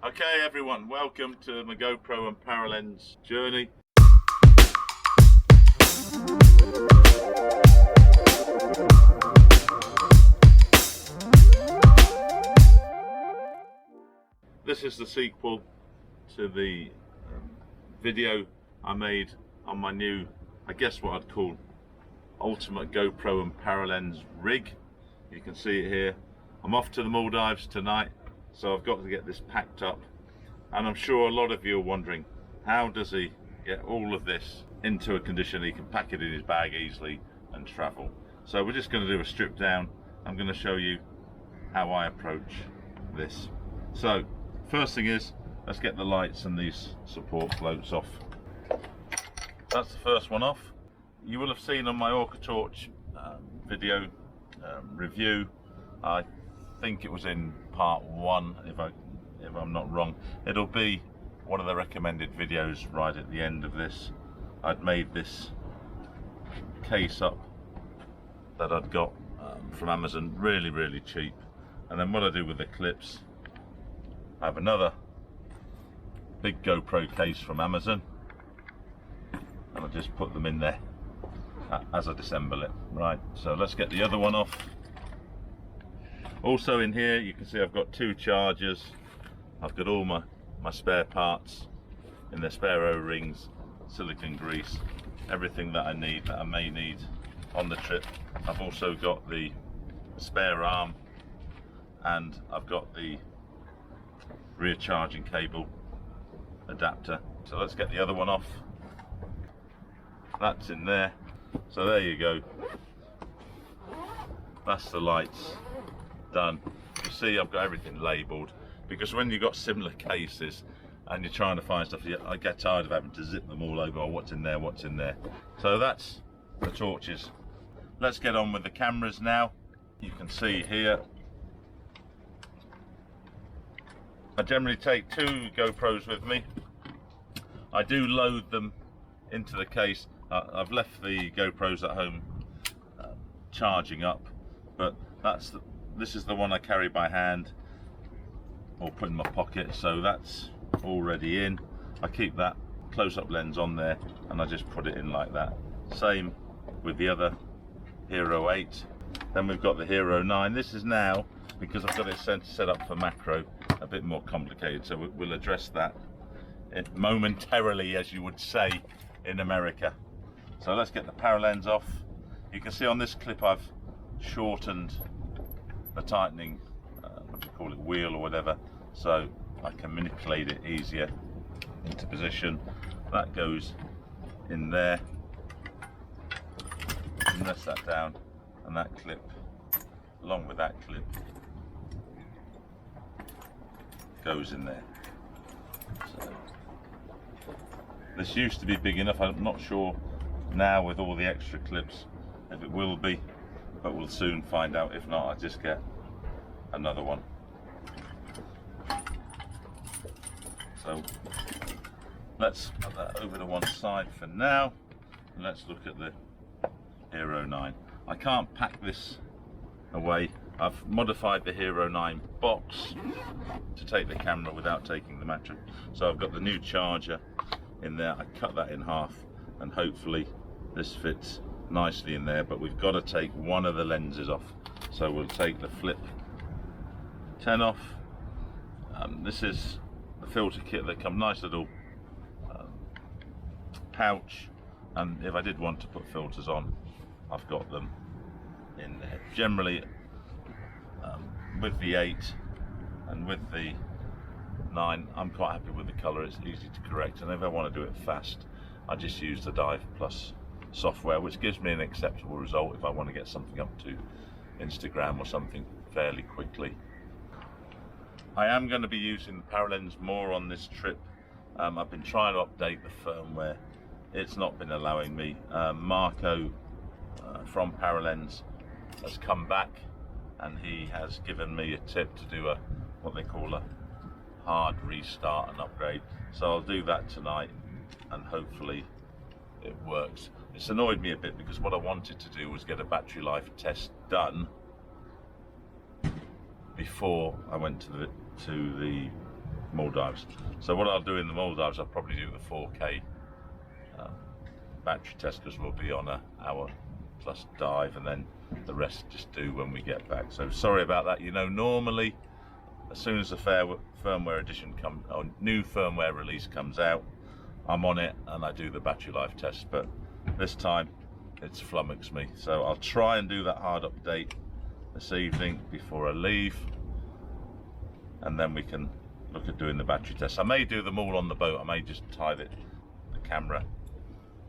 Okay everyone, welcome to my GoPro and Paralenz journey. This is the sequel to the video I made on my new, I guess what I'd call ultimate GoPro and Paralenz rig. You can see it here. I'm off to the Maldives tonight, so I've got to get this packed up, and I'm sure a lot of you are wondering, how does he get all of this into a condition he can pack it in his bag easily and travel? So we're just going to do a strip down. I'm going to show you how I approach this. So first thing is, let's get the lights and these support floats off. That's the first one off. You will have seen on my Orca Torch video review, I think it was in part 1, if I'm not wrong. It'll be one of the recommended videos right at the end of this. I'd made this case up that I'd got from Amazon really cheap, and then what I do with the clips, I have another big GoPro case from Amazon, and I just put them in there as I disassemble it. Right, so let's get the other one off. Also in here you can see I've got 2 chargers. I've got all my spare parts in their spare O-rings, silicone grease, everything that I need, that I may need on the trip. I've also got the spare arm, and I've got the rear charging cable adapter. So let's get the other one off. That's in there. So there you go. That's the lights done. You see I've got everything labelled, because when you've got similar cases and you're trying to find stuff, I get tired of having to zip them all over. Oh, what's in there, what's in there. So that's the torches. Let's get on with the cameras now. You can see here I generally take 2 GoPros with me. I do load them into the case. I've left the GoPros at home charging up, but this is the one I carry by hand or put in my pocket, so that's already in. I keep that close-up lens on there and I just put it in like that. Same with the other Hero 8. Then we've got the Hero 9. This is now, because I've got it set up for macro, a bit more complicated, so we'll address that momentarily, as you would say in America. So let's get the Paralenz off. You can see on this clip I've shortened the tightening, what do you call it, wheel or whatever, so I can manipulate it easier into position. That goes in there, and rest that down, and that clip along with that clip goes in there. So this used to be big enough. I'm not sure now with all the extra clips if it will be, but we'll soon find out. If not, I'll just get another one. So let's put that over to one side for now, and let's look at the Hero 9. I can't pack this away. I've modified the Hero 9 box to take the camera without taking the battery. So I've got the new charger in there. I cut that in half, and hopefully this fits nicely in there, but we've got to take one of the lenses off. So we'll take the flip 10 off. This is the filter kit that comes, nice little pouch, and if I did want to put filters on, I've got them in there. Generally with the 8 and with the 9, I'm quite happy with the colour. It's easy to correct, and if I want to do it fast, I just use the Dive Plus software, which gives me an acceptable result if I want to get something up to Instagram or something fairly quickly. I am going to be using the Paralenz more on this trip. I've been trying to update the firmware. It's not been allowing me. Marco from Paralenz has come back, and he has given me a tip to do what they call a hard restart and upgrade. So I'll do that tonight, and hopefully it works. It's annoyed me a bit because what I wanted to do was get a battery life test done before I went to the Maldives. So what I'll do in the Maldives, I'll probably do the 4K battery test, because we'll be on an hour plus dive, and then the rest just do when we get back. So sorry about that. You know, normally as soon as the firmware edition comes, or new firmware release comes out, I'm on it and I do the battery life test, but this time it's flummoxed me. So I'll try and do that hard update this evening before I leave, and then we can look at doing the battery test. I may do them all on the boat. I may just tie the camera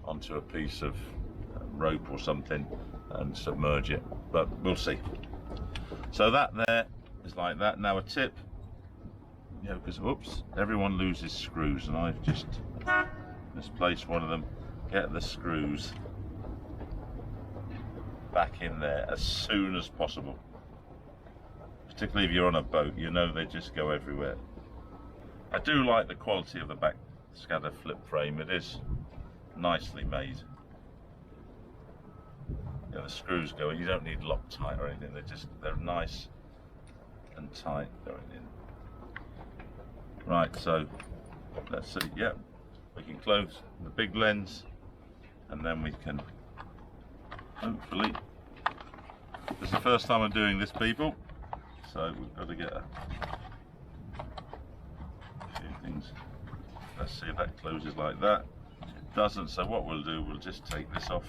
onto a piece of rope or something and submerge it, but we'll see. So that there is like that. Now a tip, you know, because oops, everyone loses screws, and I've just misplaced one of them. Get the screws back in there as soon as possible, particularly if you're on a boat. You know, they just go everywhere. I do like the quality of the back scatter flip frame. It is nicely made. Yeah, the screws go in. You don't need Loctite or anything. They're nice and tight going in. Right, so let's see. Yeah, we can close the big lens, and then we can hopefully. This is the first time I'm doing this, people. So we've got to get a few things. Let's see if that closes like that. It doesn't, so what we'll do, we'll just take this off.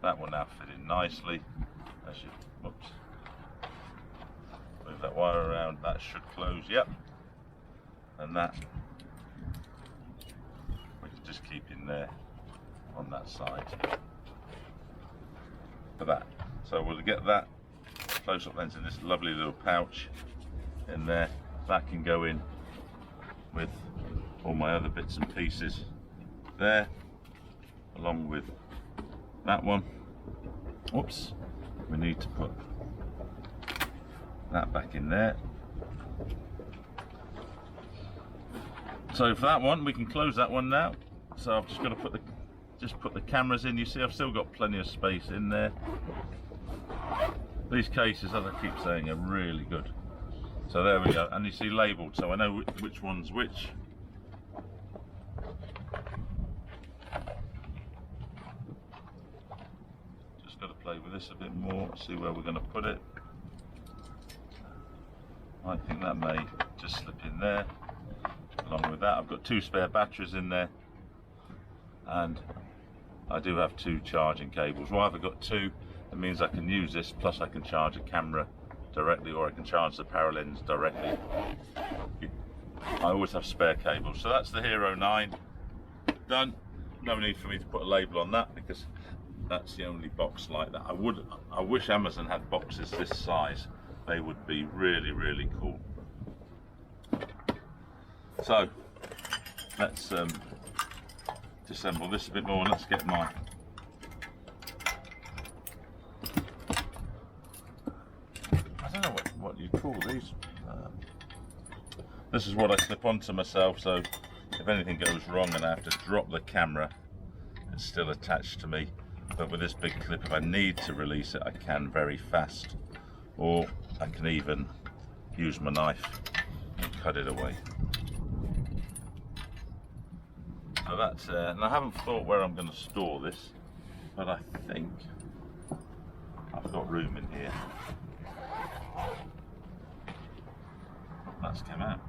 That will now fit in nicely. Oops. Move that wire around, that should close, yep. And that we can just keep in there on that side for that. So we'll get that close-up lens in this lovely little pouch in there. That can go in with all my other bits and pieces there, along with that one. Oops, we need to put that back in there. So for that one, we can close that one now. So I've just got to put the cameras in. You see, I've still got plenty of space in there. These cases, as I keep saying, are really good. So there we go, and you see labelled, so I know which one's which. Just got to play with this a bit more, see where we're going to put it. I think that may just slip in there. Along with that, I've got 2 spare batteries in there, and I do have 2 charging cables. Why have I got 2? It means I can use this, plus I can charge a camera directly, or I can charge the Paralenz directly. I always have spare cables. So that's the Hero 9 done. No need for me to put a label on that, because that's the only box like that. I wish Amazon had boxes this size. They would be really, really cool. So let's disassemble this a bit more, and let's get my I don't know what you call these. This is what I clip onto myself, so if anything goes wrong and I have to drop the camera, it's still attached to me. But with this big clip, if I need to release it, I can very fast, or I can even use my knife and cut it away. So that's and I haven't thought where I'm going to store this, but I think I've got room in here. That's come out.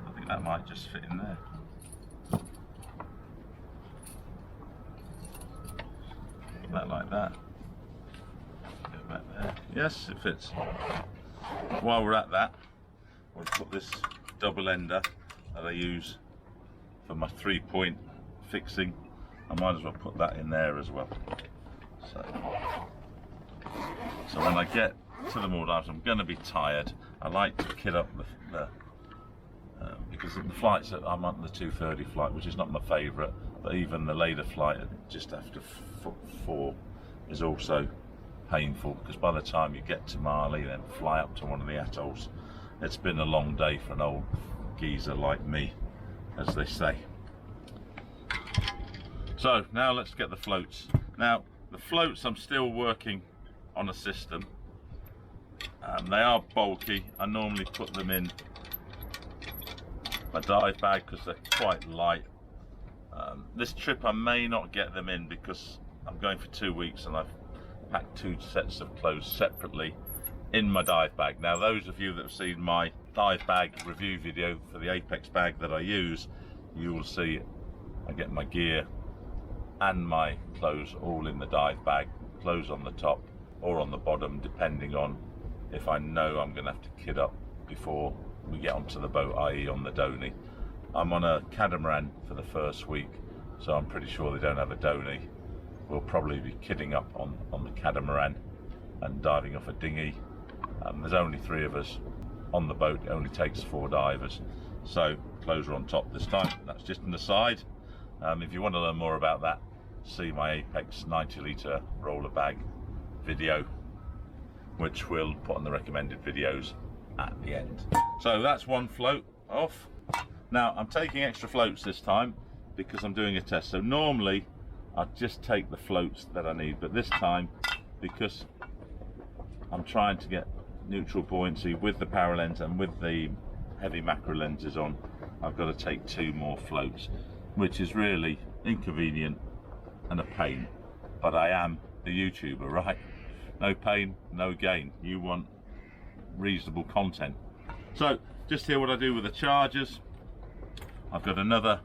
I think that might just fit in there. Put that like that. Go back there. Yes, it fits. While we're at that, we'll put this double ender that I use for my 3-point fixing. I might as well put that in there as well. So when I get to the Maldives, I'm going to be tired. I like to kit up the because the flights that I'm on, the 2:30 flight, which is not my favourite, but even the later flight just after 4 is also painful, because by the time you get to Mali, then fly up to one of the atolls, it's been a long day for an old geezer like me, as they say. So now let's get the floats. Now the floats, I'm still working on a system They are bulky. I normally put them in my dive bag because they're quite light. This trip I may not get them in because I'm going for 2 weeks and I've packed 2 sets of clothes separately in my dive bag. Now those of you that have seen my dive bag review video for the Apex bag that I use, you will see I get my gear and my clothes all in the dive bag, clothes on the top or on the bottom depending on if I know I'm going to have to kit up before we get onto the boat, i.e. on the Donny. I'm on a catamaran for the first week, so I'm pretty sure they don't have a Donny. We'll probably be kitting up on the catamaran and diving off a dinghy. There's only 3 of us on the boat, it only takes 4 divers, so clothes are on top this time. That's just an aside. If you want to learn more about that, see my Apex 90 litre roller bag video, which we'll put on the recommended videos at the end. So that's one float off. Now I'm taking extra floats this time because I'm doing a test. So normally I'd just take the floats that I need, but this time, because I'm trying to get neutral buoyancy with the Paralenz and with the heavy macro lenses on, I've got to take 2 more floats, which is really inconvenient and a pain, but I am a YouTuber, right? No pain, no gain. You want reasonable content. So just here what I do with the chargers. I've got another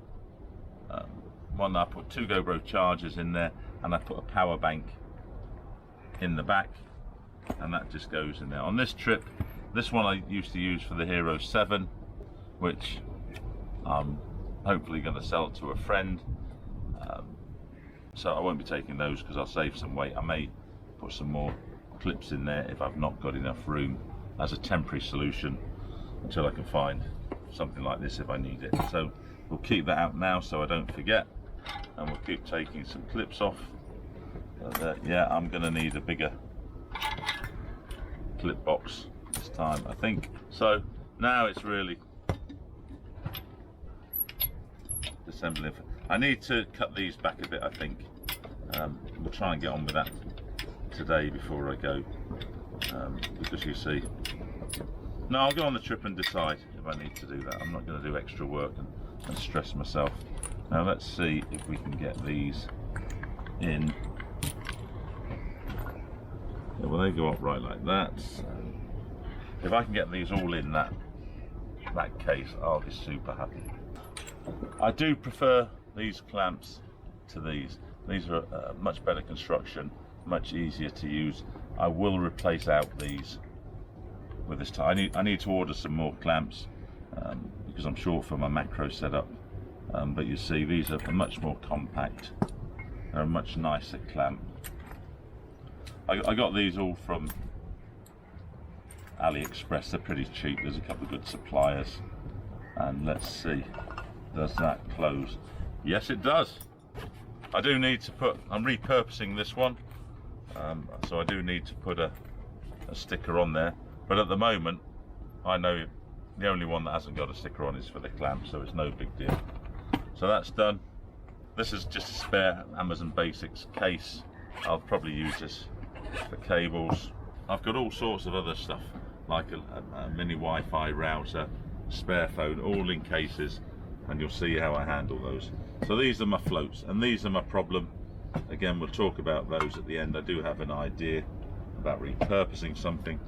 one that I put 2 GoPro chargers in there, and I put a power bank in the back, and that just goes in there. On this trip, this one I used to use for the Hero 7, which I'm hopefully going to sell to a friend, so I won't be taking those because I'll save some weight. I may put some more clips in there if I've not got enough room as a temporary solution until I can find something like this if I need it. So we'll keep that out now so I don't forget, and we'll keep taking some clips off. Yeah, I'm going to need a bigger clip box this time, I think. So now it's really assembling. I need to cut these back a bit, I think. We'll try and get on with that today before I go, because you see, no, I'll go on the trip and decide if I need to do that. I'm not going to do extra work and stress myself. Now let's see if we can get these in. Yeah, well, they go up right like that. So if I can get these all in that case, I'll be super happy. I do prefer these clamps to these. These are much better construction, much easier to use. I will replace out these with this time. I need to order some more clamps because I'm short for my macro setup. But you see, these are much more compact. They're a much nicer clamp. I got these all from AliExpress. They're pretty cheap. There's a couple of good suppliers. And let's see, does that close? Yes, it does. I do need to put, I'm repurposing this one, so I do need to put a sticker on there, but at the moment I know the only one that hasn't got a sticker on is for the clamp, so it's no big deal. So that's done. This is just a spare Amazon Basics case. I'll probably use this for cables. I've got all sorts of other stuff like a mini Wi-Fi router, spare phone, all in cases, and you'll see how I handle those. So these are my floats, and these are my problem. Again, we'll talk about those at the end. I do have an idea about repurposing something.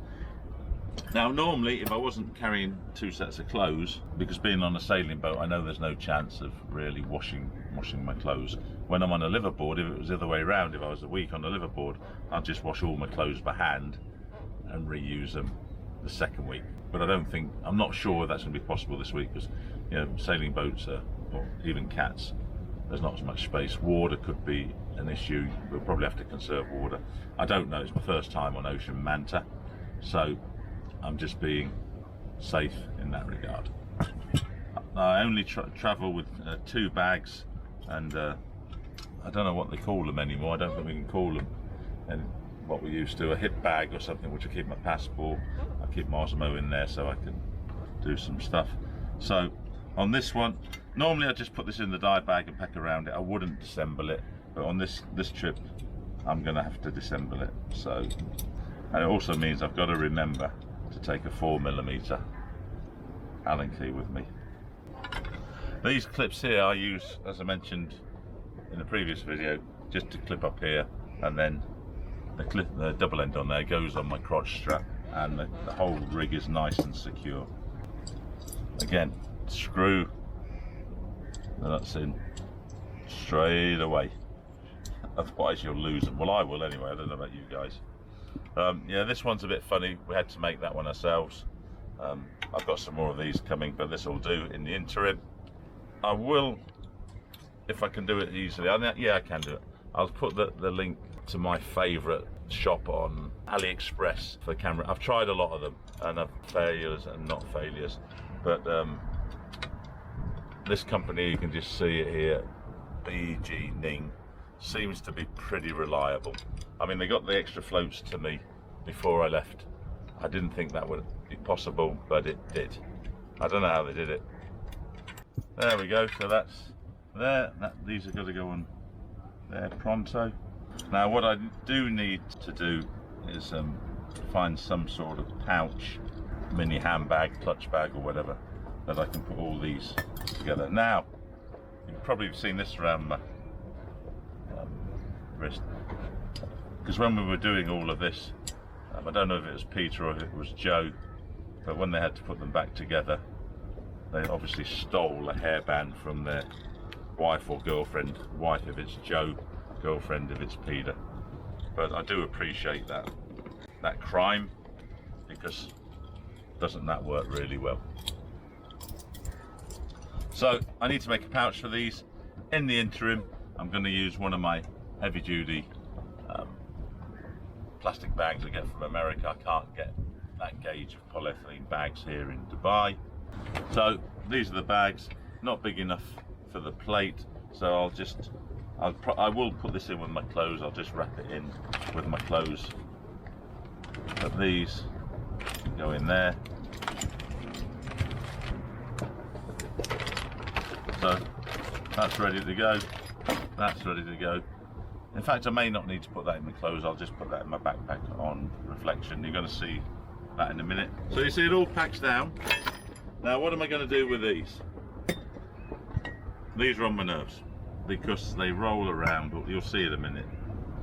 Now normally if I wasn't carrying 2 sets of clothes, because being on a sailing boat I know there's no chance of really washing my clothes. When I'm on a liverboard, if it was the other way around, if I was a week on a liverboard, I'd just wash all my clothes by hand and reuse them the second week. But I'm not sure that's going to be possible this week, because you know, sailing boats are, or even cats, there's not as much space. Water could be an issue. We'll probably have to conserve water. I don't know, it's my first time on Ocean Manta, so I'm just being safe in that regard. I only travel with 2 bags, and I don't know what they call them anymore. I don't think we can call them what we used to, a hip bag or something, which I keep my passport. I keep my Osmo in there so I can do some stuff. So on this one, normally I just put this in the dive bag and pack around it. I wouldn't disassemble it, but on this trip I'm gonna have to disassemble it. So And it also means I've got to remember to take a 4mm Allen key with me. These clips here I use, as I mentioned in the previous video, just to clip up here, and then the double end on there goes on my crotch strap, and the whole rig is nice and secure. Again, screw the nuts in straight away, otherwise you'll lose them. Well, I will anyway, I don't know about you guys. Yeah, this one's a bit funny, we had to make that one ourselves. I've got some more of these coming, but this will do in the interim. I will, if I can do it easily, yeah, I can do it. I'll put the link to my favourite shop on AliExpress for the camera. I've tried a lot of them, and I've failures and not failures, but this company, you can just see it here, BG Ning, seems to be pretty reliable. I mean, they got the extra floats to me before I left. I didn't think that would be possible, but it did. I don't know how they did it. There we go, so that's there. These are going to go on there pronto. Now what I do need to do is find some sort of pouch, mini handbag, clutch bag or whatever, that I can put all these together. Now, you've probably seen this around my wrist, because when we were doing all of this, I don't know if it was Peter or if it was Joe, but when they had to put them back together, they obviously stole a hairband from their wife or girlfriend. Wife if it's Joe, girlfriend if it's Peter. But I do appreciate that crime, because doesn't that work really well? So I need to make a pouch for these. In the interim, I'm going to use one of my heavy duty plastic bags I get from America. I can't get that gauge of polyethylene bags here in Dubai. So these are the bags, not big enough for the plate, so I will put this in with my clothes. I'll just wrap it in with my clothes. But these go in there. So that's ready to go. That's ready to go. In fact, I may not need to put that in my clothes. I'll just put that in my backpack on reflection. You're going to see that in a minute. So you see it all packs down. Now what am I going to do with these? These are on my nerves because they roll around. You'll see in a minute.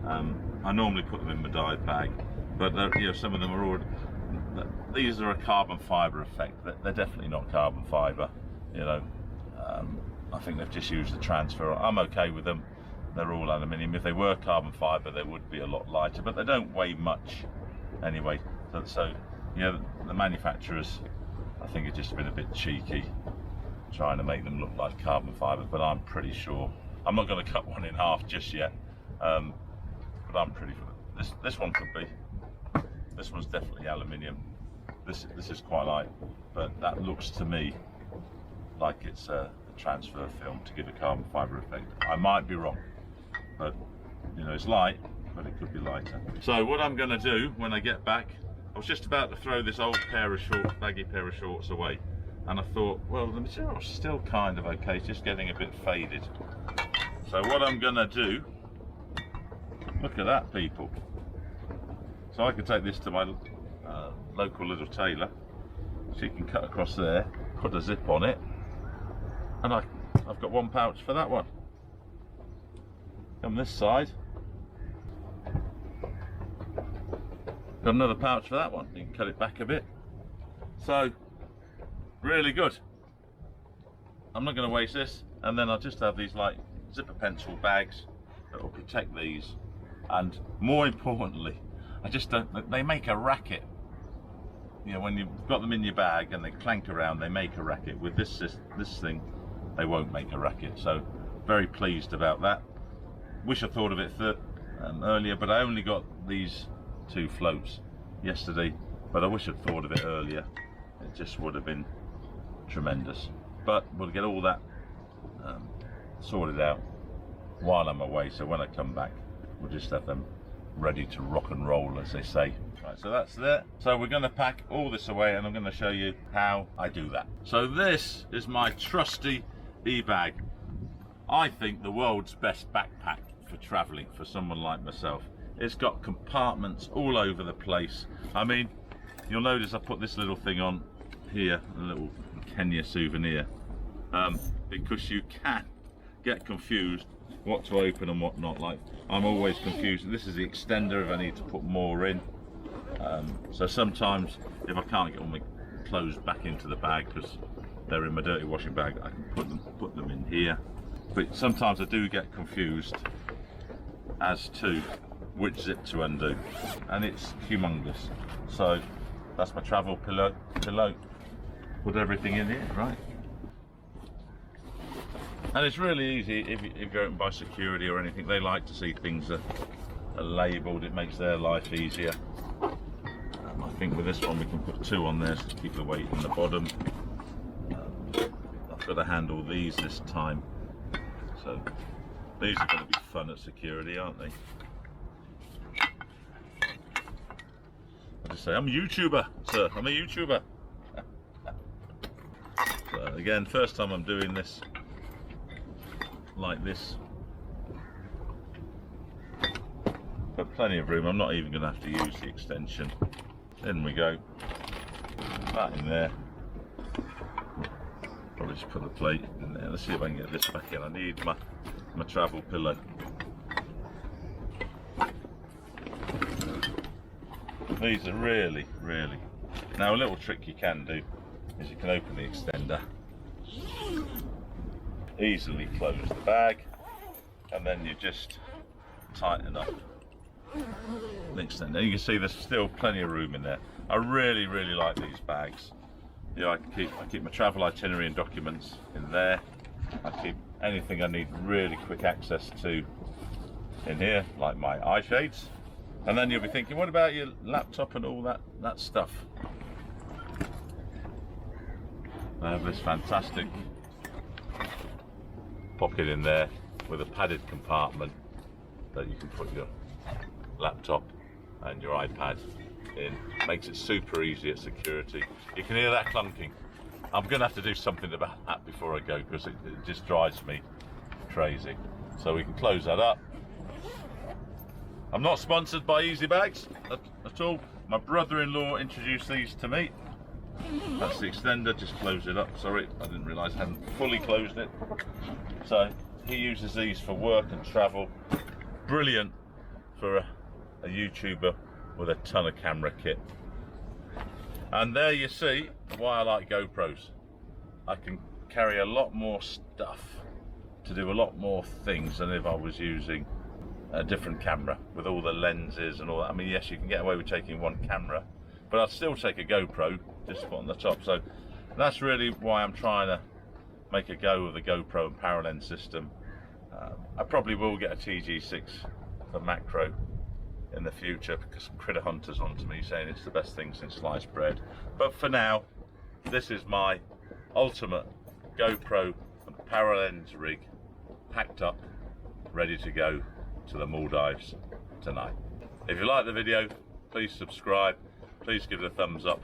I normally put them in my dive bag, but you know, some of them are already. These are a carbon fibre effect. They're definitely not carbon fibre. You know, I think they've just used the transfer. I'm okay with them. They're all aluminium. If they were carbon fibre, they would be a lot lighter, but they don't weigh much anyway. So you know, the manufacturers, I think, have just been a bit cheeky trying to make them look like carbon fibre, but I'm pretty sure. I'm not going to cut one in half just yet, but I'm pretty sure. This one could be. This one's definitely aluminium. This is quite light, but that looks to me like it's a transfer film to give a carbon fibre effect. I might be wrong, but you know, it's light, but it could be lighter. So what I'm going to do when I get back, I was just about to throw this old pair of shorts, baggy pair of shorts away, and I thought, well, the material's still kind of okay, it's just getting a bit faded. So what I'm going to do, look at that, people. So I could take this to my local little tailor. She can cut across there, put a zip on it, and I've got one pouch for that one. On this side, got another pouch for that one. You can cut it back a bit. So really good. I'm not going to waste this, and then I'll just have these like zipper pencil bags that will protect these, and more importantly, I just don't, they make a racket. You know, when you've got them in your bag and they clank around, they make a racket. With this thing, they won't make a racket. So very pleased about that. Wish I thought of it earlier, but I only got these two floats yesterday, but I wish I'd thought of it earlier. It just would have been tremendous. But we'll get all that sorted out while I'm away, so when I come back, we'll just have them ready to rock and roll, as they say. Right, so that's there. So we're going to pack all this away, and I'm going to show you how I do that. So this is my trusty e-bag. I think the world's best backpack for traveling for someone like myself. It's got compartments all over the place. I mean, you'll notice I put this little thing on here, a little Kenya souvenir, because you can get confused what to open and what not. Like, I'm always confused. This is the extender if I need to put more in. So sometimes if I can't get all my clothes back into the bag because they're in my dirty washing bag, I can put them in here. But sometimes I do get confused as to which zip to undo, and it's humongous. So that's my travel pillow. Put everything in here, right? And it's really easy if you go out and buy security or anything. They like to see things are labelled. It makes their life easier. I think with this one we can put 2 on there to keep the weight in the bottom. I've got to handle these this time, so these are going to be fun at security, aren't they? I just say, I'm a YouTuber, sir, I'm a YouTuber. So again, first time I'm doing this like this. But plenty of room, I'm not even going to have to use the extension. In we go, that in there. Probably just put the plate in there. Let's see if I can get this back in. I need my travel pillow. These are really, now a little trick you can do is you can open the extender, easily close the bag, and then you just tighten up the extender. You can see there's still plenty of room in there. I really like these bags. You know, I keep my travel itinerary and documents in there. I keep anything I need really quick access to in here, like my eye shades. And then you'll be thinking, what about your laptop and all that stuff? I have this fantastic pocket in there with a padded compartment that you can put your laptop and your iPad in. Makes it super easy at security. You can hear that clunking. I'm going to have to do something about that before I go, because it just drives me crazy. So we can close that up. I'm not sponsored by Easy Bags at all. My brother-in-law introduced these to me. That's the extender, just close it up. Sorry, I didn't realise I hadn't fully closed it. So he uses these for work and travel. Brilliant for a YouTuber with a ton of camera kit. And there you see why I like GoPros. I can carry a lot more stuff to do a lot more things than if I was using a different camera with all the lenses and all that. I mean, yes, you can get away with taking one camera, but I'd still take a GoPro just to put on the top. So that's really why I'm trying to make a go of the GoPro and Paralenz system. I probably will get a TG6 for macro in the future, because some critter hunters onto me saying it's the best thing since sliced bread. But for now, this is my ultimate GoPro and Paralenz rig, packed up, ready to go to the Maldives tonight. If you like the video, please subscribe, please give it a thumbs up.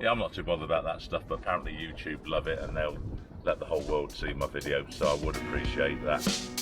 Yeah, I'm not too bothered about that stuff, but apparently YouTube love it and they'll let the whole world see my video, so I would appreciate that.